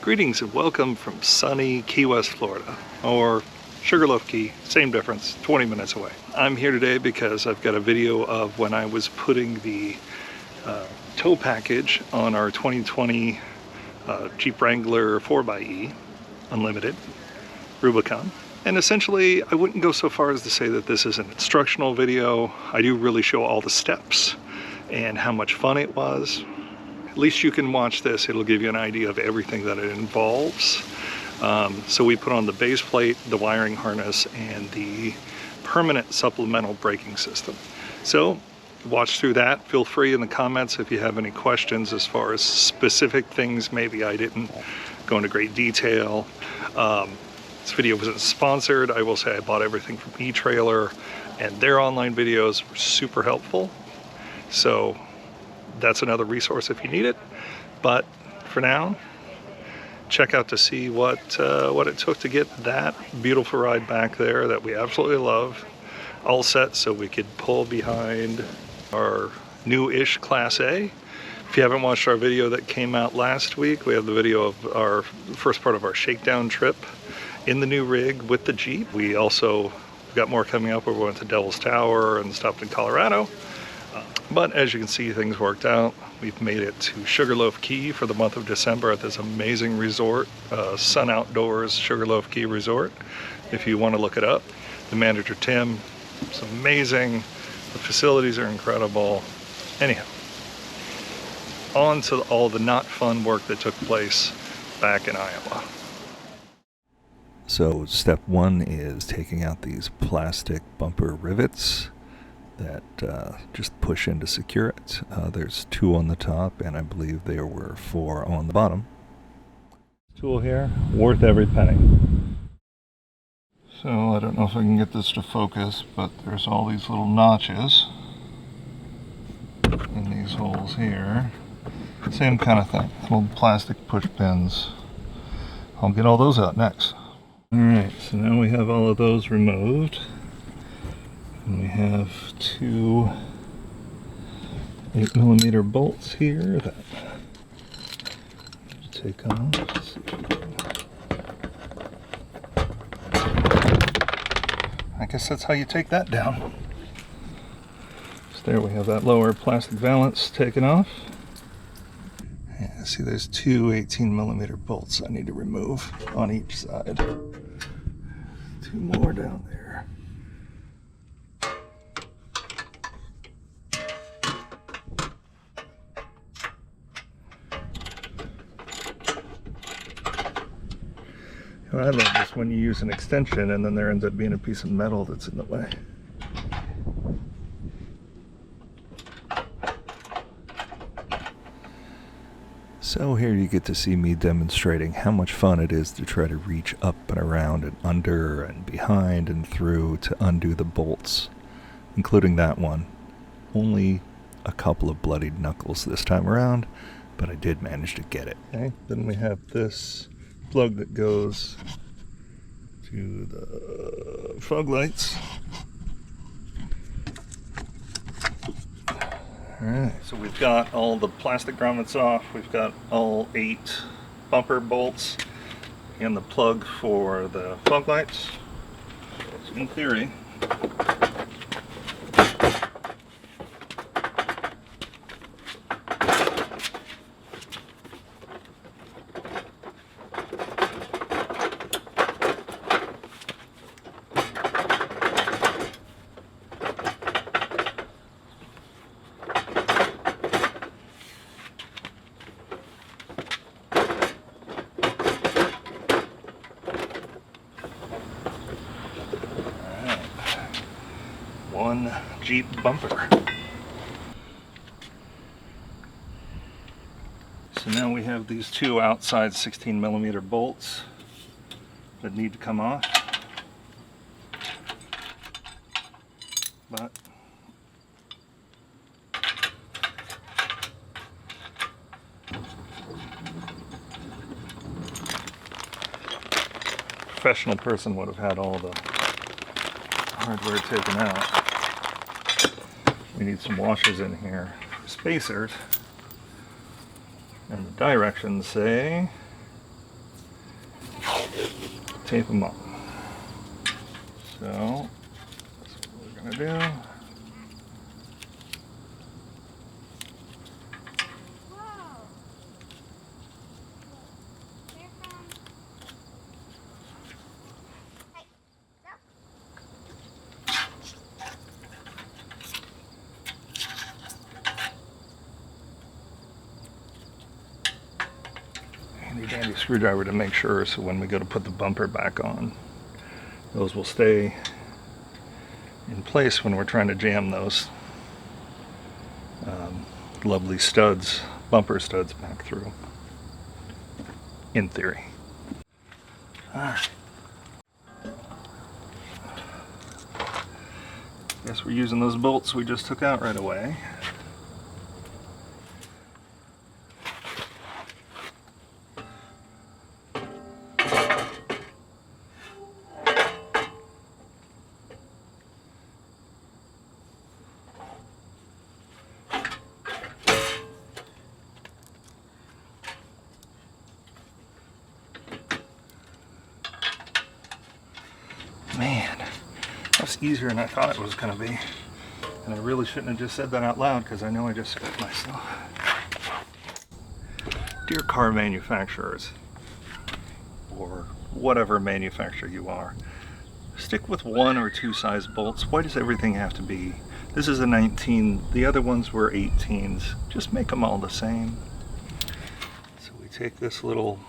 Greetings and welcome from sunny Key West, Florida, or Sugarloaf Key, same difference, 20 minutes away. I'm here today because I've got a video of when I was putting the tow package on our 2020 Jeep Wrangler 4xe Unlimited Rubicon. And essentially, I wouldn't go so far as to say that this is an instructional video. I do really show all the steps and how much fun it was. At least you can watch this. It'll give you an idea of everything that it involves. So we put on the base plate, the wiring harness, and the permanent supplemental braking system. So watch through that. Feel free in the comments if you have any questions as far as specific things. Maybe I didn't go into great detail. This video wasn't sponsored. I will say I bought everything from etrailer, and their online videos were super helpful. So that's another resource if you need it. But for now, check out to see what it took to get that beautiful ride back there that we absolutely love, all set so we could pull behind our new-ish Class A. If you haven't watched our video that came out last week, we have the video of our first part of our shakedown trip in the new rig with the Jeep. We also got more coming up where we went to Devil's Tower and stopped in Colorado. But as you can see, things worked out. We've made it to Sugarloaf Key for the month of December at this amazing resort, Sun Outdoors Sugarloaf Key Resort. If you want to look it up, the manager Tim, it's amazing. The facilities are incredible. Anyhow, on to all the not fun work that took place back in Iowa. So step one is taking out these plastic bumper rivets that just push in to secure it. There's 2 on the top, and I believe there were 4 on the bottom. Tool here, worth every penny. So I don't know if I can get this to focus, but there's all these little notches in these holes here. Same kind of thing, little plastic push pins. I'll get all those out next. Alright, so now we have all of those removed. And we have 2 8mm bolts here that take off. Let's see if we can. I guess that's how you take that down. So there we have that lower plastic valance taken off. Yeah, see there's 2 18mm bolts I need to remove on each side. 2 more down there. I love this when you use an extension and then there ends up being a piece of metal that's in the way. So here you get to see me demonstrating how much fun it is to try to reach up and around and under and behind and through to undo the bolts, including that one. Only a couple of bloodied knuckles this time around, but I did manage to get it. Okay, then we have this plug that goes to the fog lights. Alright, so we've got all the plastic grommets off. We've got all 8 bumper bolts and the plug for the fog lights. So in theory, one Jeep bumper. So now we have these 2 outside 16mm bolts that need to come off. But a professional person would have had all the hardware taken out. We need some washers in here for spacers. And the directions say shape them up. So that's what we're going to do. Handy dandy screwdriver to make sure, so when we go to put the bumper back on, those will stay in place when we're trying to jam those lovely studs, bumper studs, back through, in theory. Alright. Guess we're using those bolts we just took out right away. Man, that's easier than I thought it was going to be. And I really shouldn't have just said that out loud, because I know I just screwed myself. Dear car manufacturers, or whatever manufacturer you are, stick with 1 or 2 size bolts. Why does everything have to be? This is a 19, the other ones were 18s. Just make them all the same. So we take this little,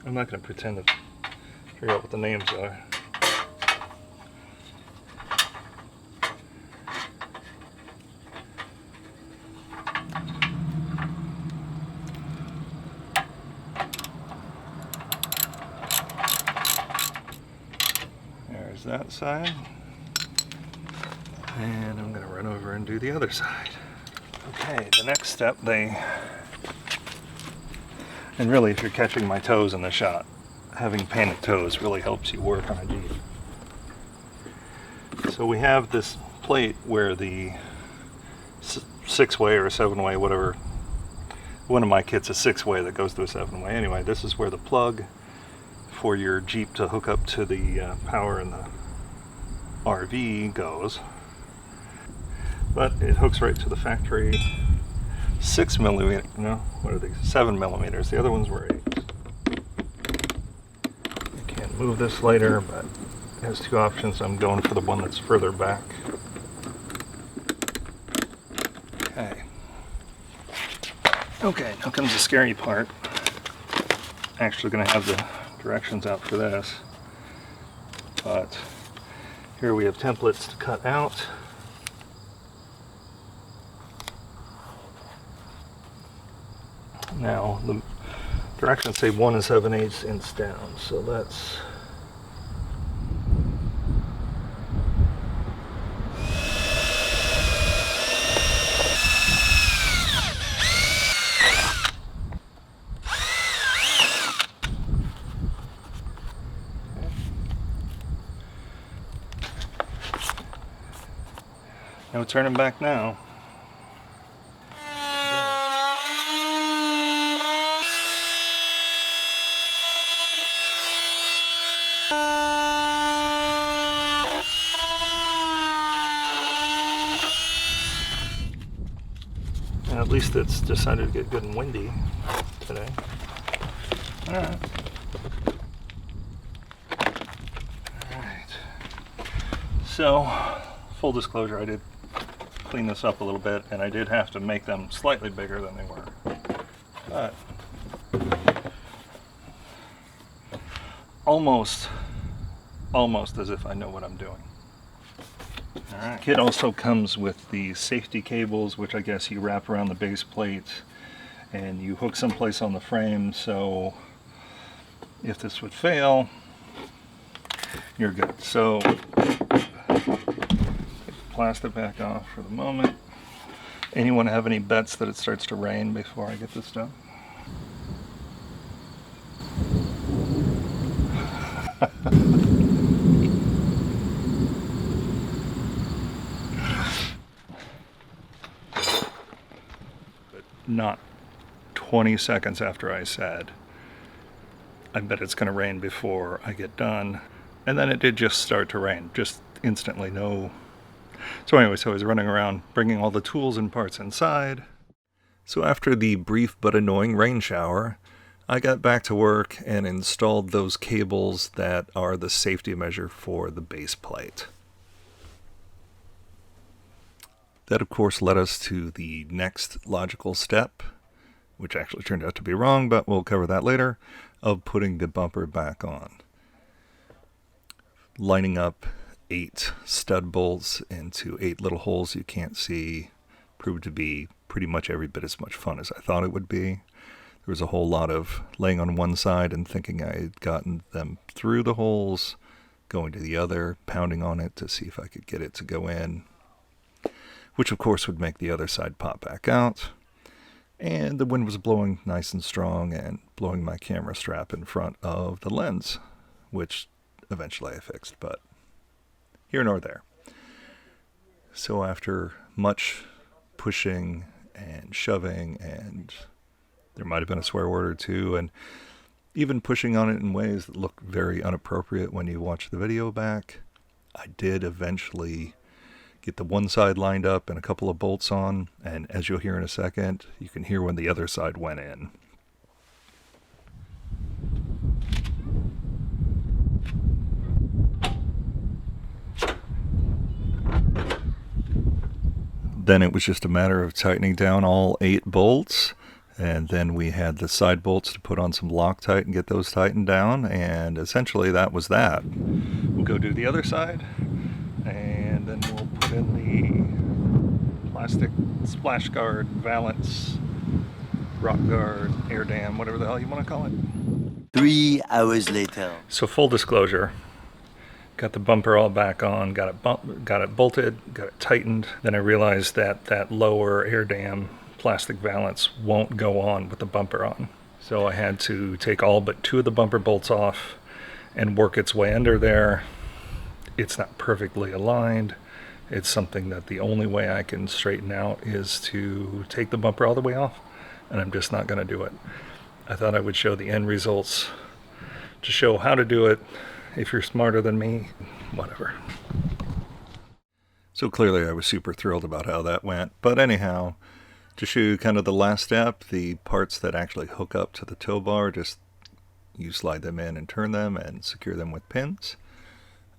I'm not going to pretend to figure out what the names are. There's that side, and I'm going to run over and do the other side. Okay, the next step, and really if you're catching my toes in the shot, having painted toes really helps you work on a Jeep. So we have this plate where the 6-way or 7-way, whatever, one of my kits is 6-way that goes to a 7-way. Anyway, this is where the plug for your Jeep to hook up to the power in the RV goes, but it hooks right to the factory 6mm, no, what are these, 7mm, the other ones were 8. I can't move this later, but it has 2 options. I'm going for the one that's further back. Okay, now comes the scary part. Actually going to have the directions out for this, but here we have templates to cut out. Now the directions say 1 7/8 inch down, so that's no turning back now. And at least it's decided to get good and windy today. Alright. Alright. So, full disclosure, I did clean this up a little bit, and I did have to make them slightly bigger than they were. But almost as if I know what I'm doing. Alright. Kit also comes with the safety cables, which I guess you wrap around the base plate and you hook someplace on the frame, so if this would fail, you're good. So plastic back off for the moment. Anyone have any bets that it starts to rain before I get this done? But not 20 seconds after I said, I bet it's going to rain before I get done. And then it did just start to rain, just instantly, no. So anyway, so I was running around bringing all the tools and parts inside. So after the brief but annoying rain shower, I got back to work and installed those cables that are the safety measure for the base plate. That, of course, led us to the next logical step, which actually turned out to be wrong, but we'll cover that later, of putting the bumper back on. Lining up 8 stud bolts into 8 little holes you can't see proved to be pretty much every bit as much fun as I thought it would be. There was a whole lot of laying on one side and thinking I had gotten them through the holes, going to the other, pounding on it to see if I could get it to go in, which of course would make the other side pop back out. And the wind was blowing nice and strong and blowing my camera strap in front of the lens, which eventually I fixed, but here nor there. So after much pushing and shoving, and there might have been a swear word or two, and even pushing on it in ways that look very inappropriate when you watch the video back, I did eventually get the one side lined up and a couple of bolts on, and as you'll hear in a second, you can hear when the other side went in. Then it was just a matter of tightening down all 8 bolts, and then we had the side bolts to put on some Loctite and get those tightened down, and essentially that was that. We'll go do the other side, and then we'll put in the plastic splash guard, valance, rock guard, air dam, whatever the hell you want to call it. 3 hours later. So full disclosure, got the bumper all back on, got it bolted, got it tightened. Then I realized that that lower air dam plastic valance won't go on with the bumper on. So I had to take all but 2 of the bumper bolts off and work its way under there. It's not perfectly aligned. It's something that the only way I can straighten out is to take the bumper all the way off, and I'm just not going to do it. I thought I would show the end results to show how to do it. If you're smarter than me, whatever. So clearly I was super thrilled about how that went. But anyhow, to show you kind of the last step, the parts that actually hook up to the tow bar, just you slide them in and turn them and secure them with pins.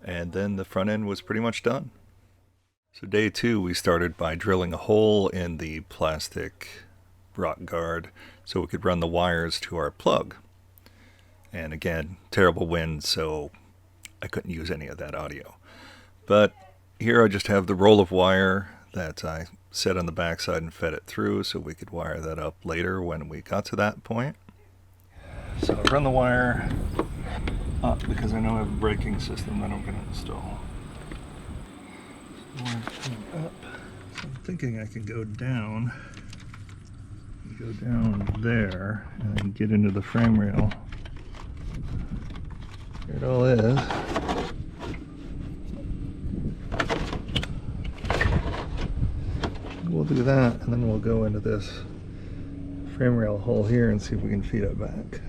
And then the front end was pretty much done. So day 2, we started by drilling a hole in the plastic rock guard so we could run the wires to our plug. And again, terrible wind, so I couldn't use any of that audio. But here I just have the roll of wire that I set on the backside and fed it through so we could wire that up later when we got to that point. So I run the wire up because I know I have a braking system that I'm going to install. So wire's coming up. So I'm thinking I can go down there and then get into the frame rail. Here it all is. We'll do that, and then we'll go into this frame rail hole here and see if we can feed it back.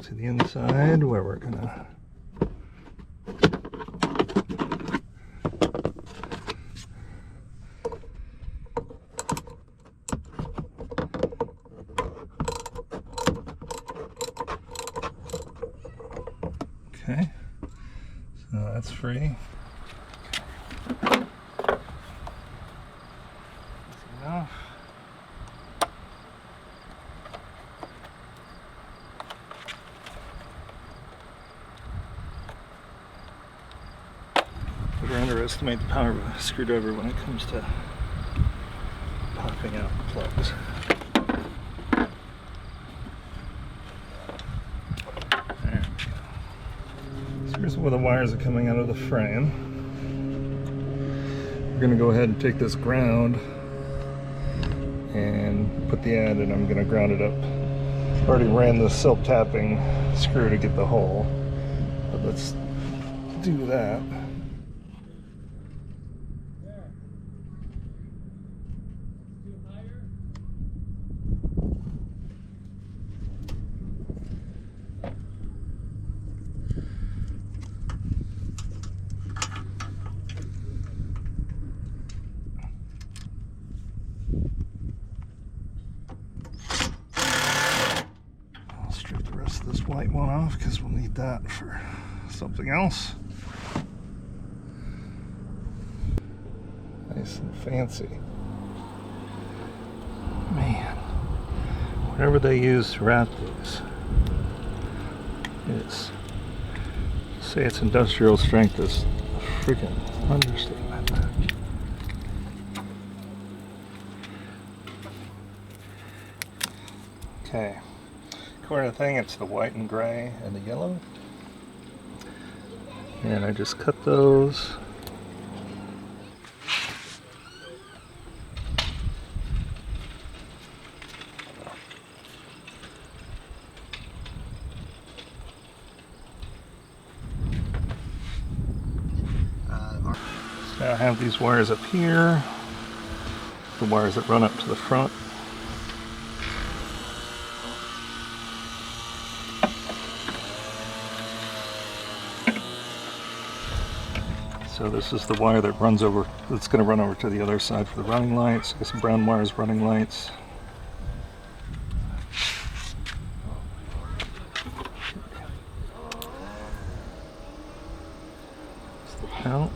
To the inside where we're gonna okay, so that's free. That's enough. Never underestimate the power of a screwdriver when it comes to popping out plugs. There we go. So here's where the wire wires are coming out of the frame. We're gonna go ahead and take this ground and put the end, and I'm gonna ground it up. Already ran the self-tapping screw to get the hole, but let's do that. Strip the rest of this white one off because we'll need that for something else. Nice and fancy. Man, whatever they use to wrap these is, say it's industrial strength, is a freaking understatement. Okay. According to the thing, it's the white and gray and the yellow. And I just cut those. So I have these wires up here, the wires that run up to the front. So this is the wire that runs over, that's going to run over to the other side for the running lights. Got some brown wires, running lights. It's the out.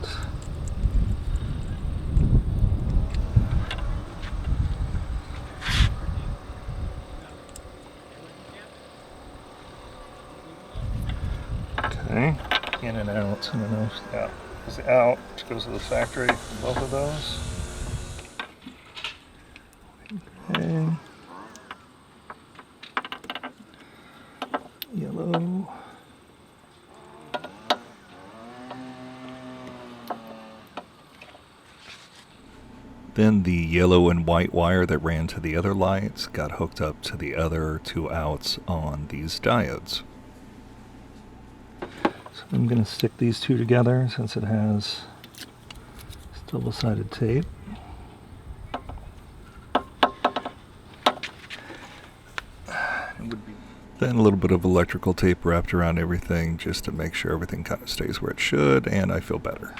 Okay, in and out, in and out, yeah. The out, which goes to the factory for both of those. Okay. Yellow. Then the yellow and white wire that ran to the other lights got hooked up to the other two outs on these diodes. I'm going to stick these two together since it has double-sided tape. Then a little bit of electrical tape wrapped around everything just to make sure everything kind of stays where it should, and I feel better.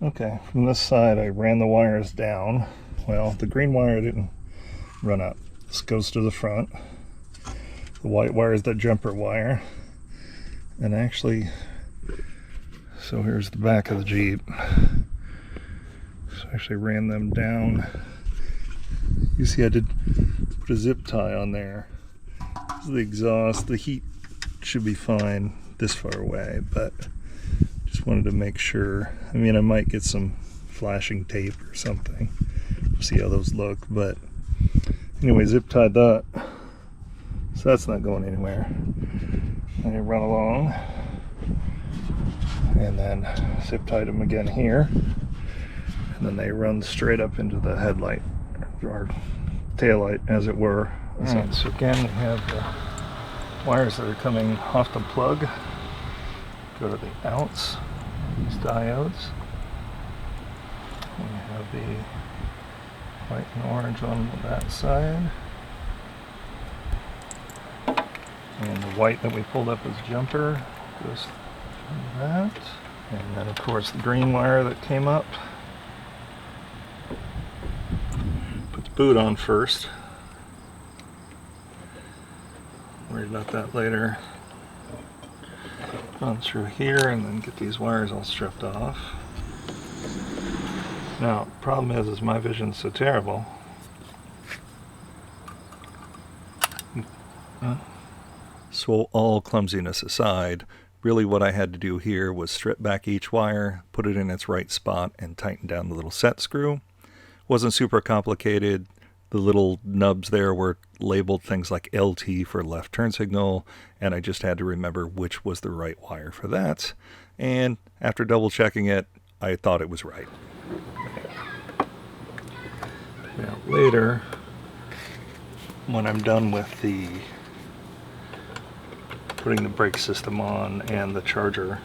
Okay, from this side I ran the wires down. Well, the green wire didn't run up. This goes to the front. The white wire is the jumper wire. And actually, so here's the back of the Jeep. So I actually ran them down. You see I did put a zip tie on there. This is the exhaust. The heat should be fine this far away, but just wanted to make sure. I mean, I might get some flashing tape or something. We'll see how those look, but anyway, zip tied that. So that's not going anywhere. And you run along, and then zip tied them again here, and then they run straight up into the headlight or tail light, as it were. Right, so again, we have the wires that are coming off the plug. Go to the outs, these diodes. We have the white and orange on that side. And the white that we pulled up as jumper goes through that. And then of course the green wire that came up. Put the boot on first. Worry about that later. Run through here and then get these wires all stripped off. Now, problem is my vision's so terrible. So all clumsiness aside, Really what I had to do here was strip back each wire, put it in its right spot, and tighten down the little set screw. Wasn't super complicated. The little nubs there were labeled things like LT for left turn signal, and I just had to remember which was the right wire for that. And after double checking it, I thought it was right. Now later, when I'm done with the putting the brake system on and the charger,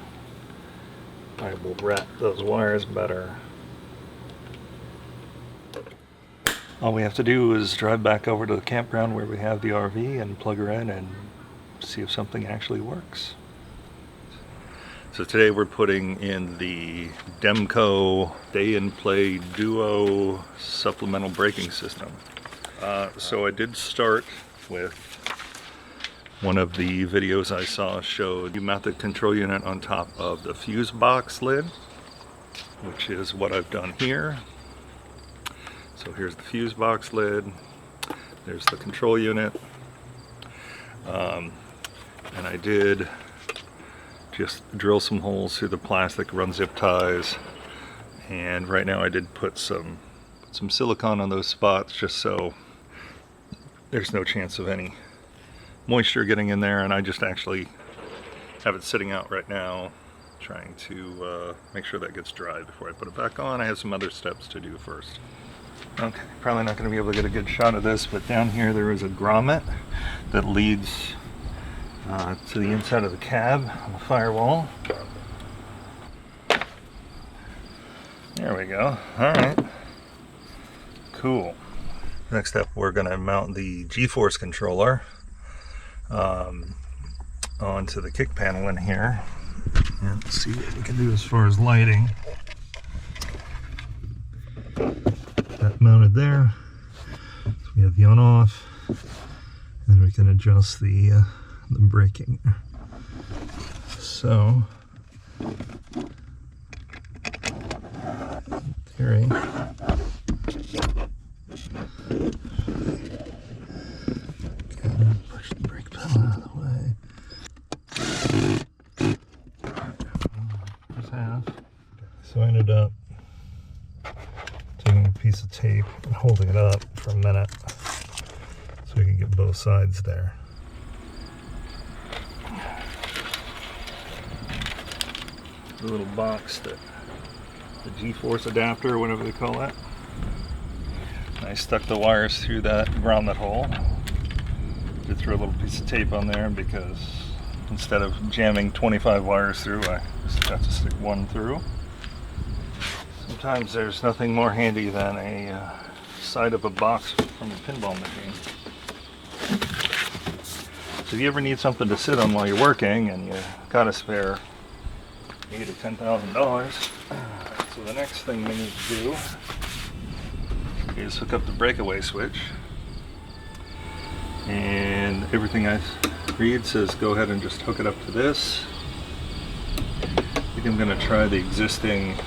I will wrap those wires better. All we have to do is drive back over to the campground where we have the RV and plug her in and see if something actually works. So today we're putting in the Demco Day and Play Duo supplemental braking system. So I did start with one of the videos I saw showed you mount the control unit on top of the fuse box lid, which is what I've done here. So here's the fuse box lid, there's the control unit, and I did just drill some holes through the plastic, run zip ties, and right now I did put some silicone on those spots just so there's no chance of any moisture getting in there, and I just actually have it sitting out right now trying to make sure that gets dry before I put it back on. I have some other steps to do first. Okay, probably not going to be able to get a good shot of this, but down here there is a grommet that leads to the inside of the cab on the firewall. There we go. Alright. Cool. Next up, we're going to mount the G-force controller onto the kick panel in here and see what we can do as far as lighting. That mounted there. So we have the on-off, and we can adjust the braking. So, in theory, push the brake pedal out of the way. Just half. So I ended up taking a piece of tape and holding it up for a minute so we can get both sides there. The little box, that the G-force adapter, whatever they call it. I stuck the wires through that grommet hole. Did throw a little piece of tape on there because instead of jamming 25 wires through, I just got to stick one through. Sometimes there's nothing more handy than a side of a box from a pinball machine. So if you ever need something to sit on while you're working and you got a spare $8,000 or $10,000, so the next thing we need to do is hook up the breakaway switch. And everything I read says go ahead and just hook it up to this. I think I'm going to try the existing,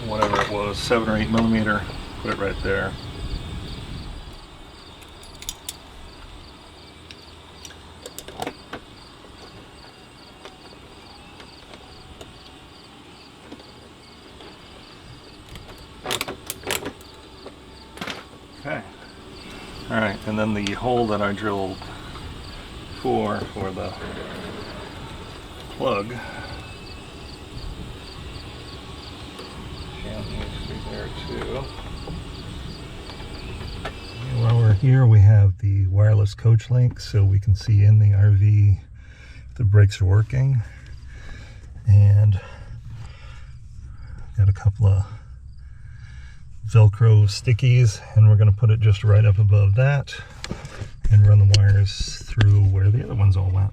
whatever it was, 7 or 8 millimeter, put it right there. Okay. Alright, and then the hole that I drilled for the plug needs to be there too. And while we're here, we have the wireless Coachlink so we can see in the RV if the brakes are working. And got a couple of Velcro stickies, and we're going to put it just right up above that and run the wires through where the other ones all went.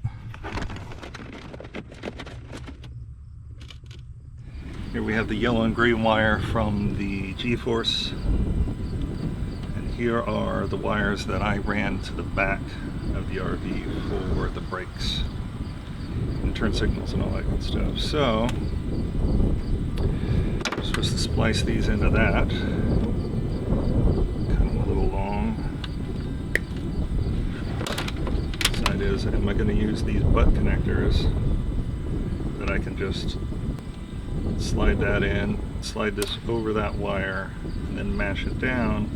Here we have the yellow and green wire from the G-force, and here are the wires that I ran to the back of the RV for the brakes and turn signals and all that good stuff. So we're supposed to splice these into that. Cut them a little long. Side mind is, am I going to use these butt connectors that I can just slide that in, slide this over that wire, and then mash it down.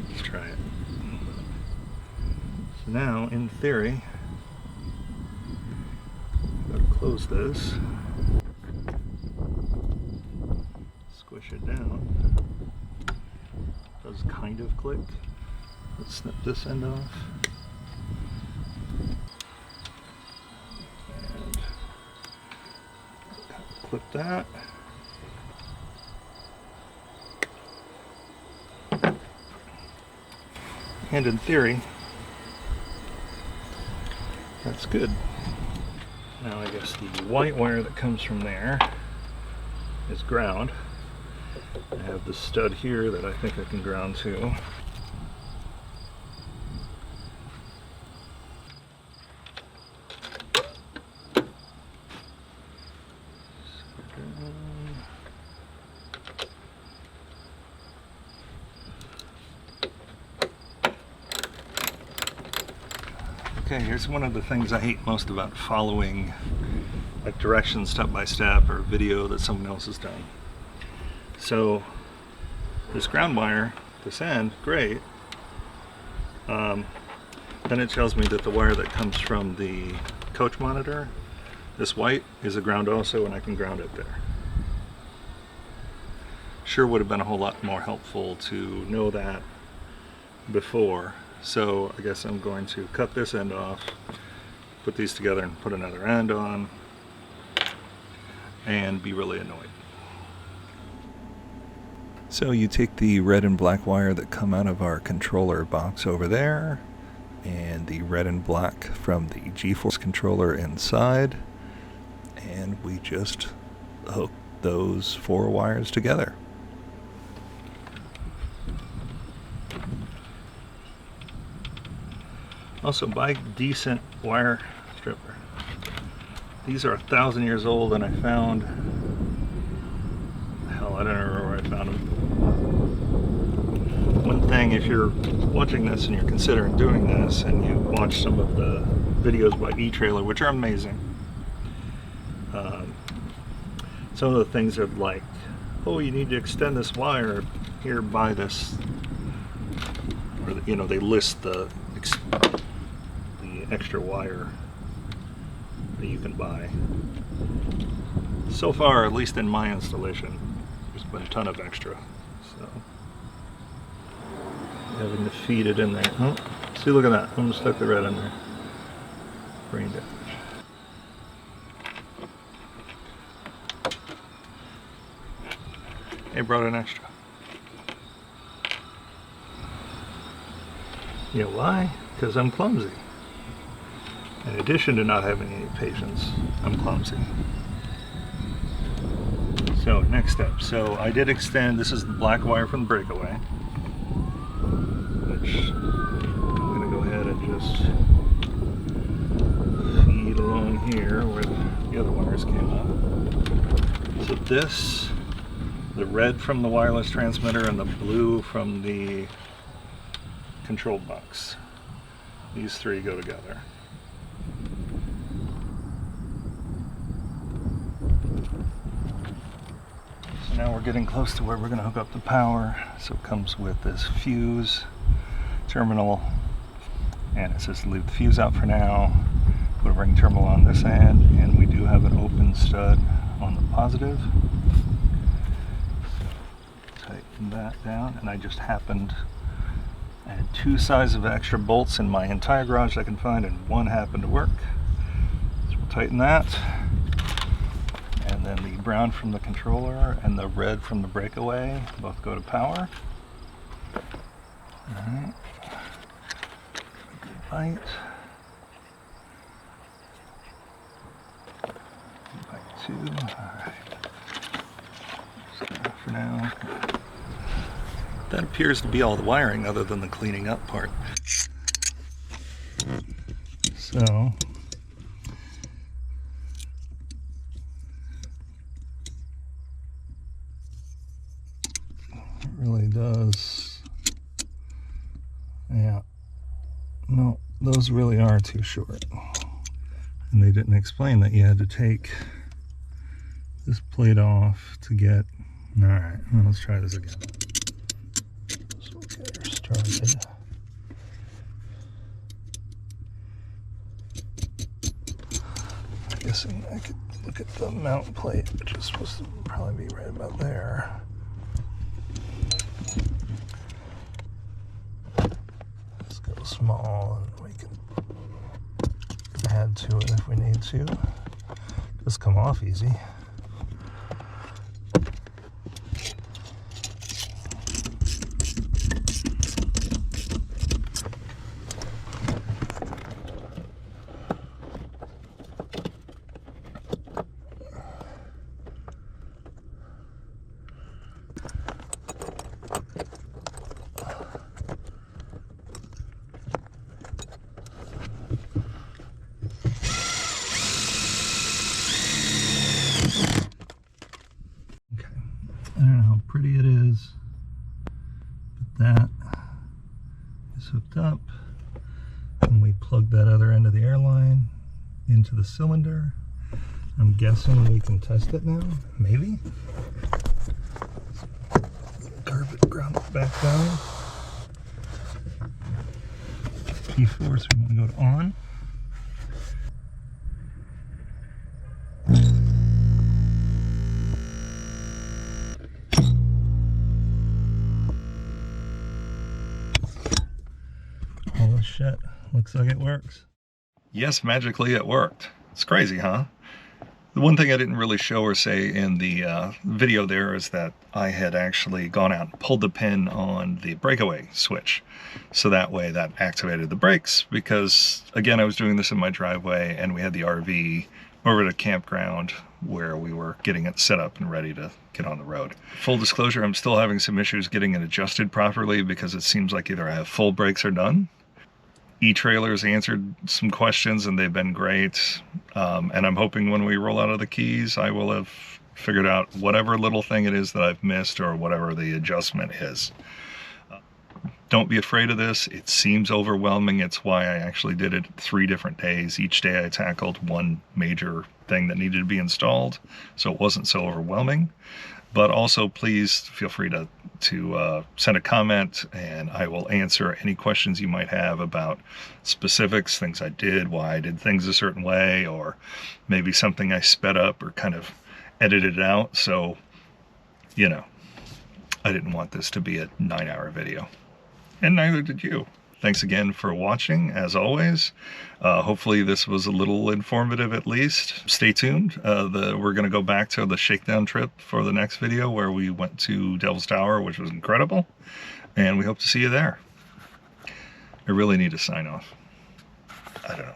Let's try it. So now, in theory, I've got to close this, squish it down. Does kind of click. Let's snip this end off. And clip that. And in theory, that's good. Now I guess the white wire that comes from there is ground. I have the stud here that I think I can ground to. Okay, here's one of the things I hate most about following like directions step by step or video that someone else has done. So this ground wire, this end, great. Then it tells me that the wire that comes from the coach monitor, this white, is a ground also, and I can ground it there. Sure would have been a whole lot more helpful to know that before. So I guess I'm going to cut this end off, put these together and put another end on, and be really annoyed. So you take the red and black wire that come out of our controller box over there, and the red and black from the G-Force controller inside, and we just hook those 4 wires together. Also, buy decent wire stripper. These are 1,000 years old, and I found, hell, I don't remember where I found them. One thing, if you're watching this and you're considering doing this, and you watch some of the videos by etrailer, which are amazing, some of the things are like, oh, you need to extend this wire, here, buy this, or you know, they list the extra wire that you can buy. So far, at least in my installation, there's been a ton of extra. So having to feed it in there. Oh, see, look at that. Almost stuck the red in there. Brain damage. They brought an extra. You know why? Because I'm clumsy. In addition to not having any patience, I'm clumsy. So next step. So I did extend, this is the black wire from the breakaway, which I'm going to go ahead and just feed along here where the other wires came up. So this, the red from the wireless transmitter and the blue from the control box. These 3 go together. So now we're getting close to where we're going to hook up the power. So it comes with this fuse terminal, and it says leave the fuse out for now. Put a ring terminal on this end, and we do have an open stud on the positive. Tighten that down, and I just happened, I had 2 sizes of extra bolts in my entire garage I can find, and 1 happened to work. So we'll tighten that. And then the brown from the controller and the red from the breakaway both go to power. Alright. Good bite. Bite 2. Alright. Start off for now. That appears to be all the wiring other than the cleaning up part. So it really does those really are too short. And they didn't explain that you had to take this plate off to get... Alright, well, let's try this again. So we'll get her started. I'm guessing I could look at the mount plate, which is supposed to probably be right about there. Let's go small and we can add to it if we need to. Just come off easy. I don't know how pretty it is, but that is hooked up, and we plug that other end of the airline into the cylinder. I'm guessing we can test it now, maybe? Curve it, ground it back down. P4, so we want to go to on. Holy shit, looks like it works. Yes, magically it worked. It's crazy, huh? The one thing I didn't really show or say in the video there is that I had actually gone out and pulled the pin on the breakaway switch. So that way that activated the brakes, because again, I was doing this in my driveway and we had the RV over at a campground where we were getting it set up and ready to get on the road. Full disclosure, I'm still having some issues getting it adjusted properly because it seems like either I have full brakes or none. eTrailer's answered some questions and they've been great. And I'm hoping when we roll out of the keys, I will have figured out whatever little thing it is that I've missed or whatever the adjustment is. Don't be afraid of this. It seems overwhelming. It's why I actually did it 3 different days. Each day I tackled one major thing that needed to be installed, so it wasn't so overwhelming. But also, please feel free to send a comment, and I will answer any questions you might have about specifics, things I did, why I did things a certain way, or maybe something I sped up or kind of edited out. So, you know, I didn't want this to be a 9-hour video. And neither did you. Thanks again for watching, as always. Hopefully this was a little informative at least. Stay tuned. We're going to go back to the shakedown trip for the next video where we went to Devil's Tower, which was incredible. And we hope to see you there. I really need to sign off. I don't know.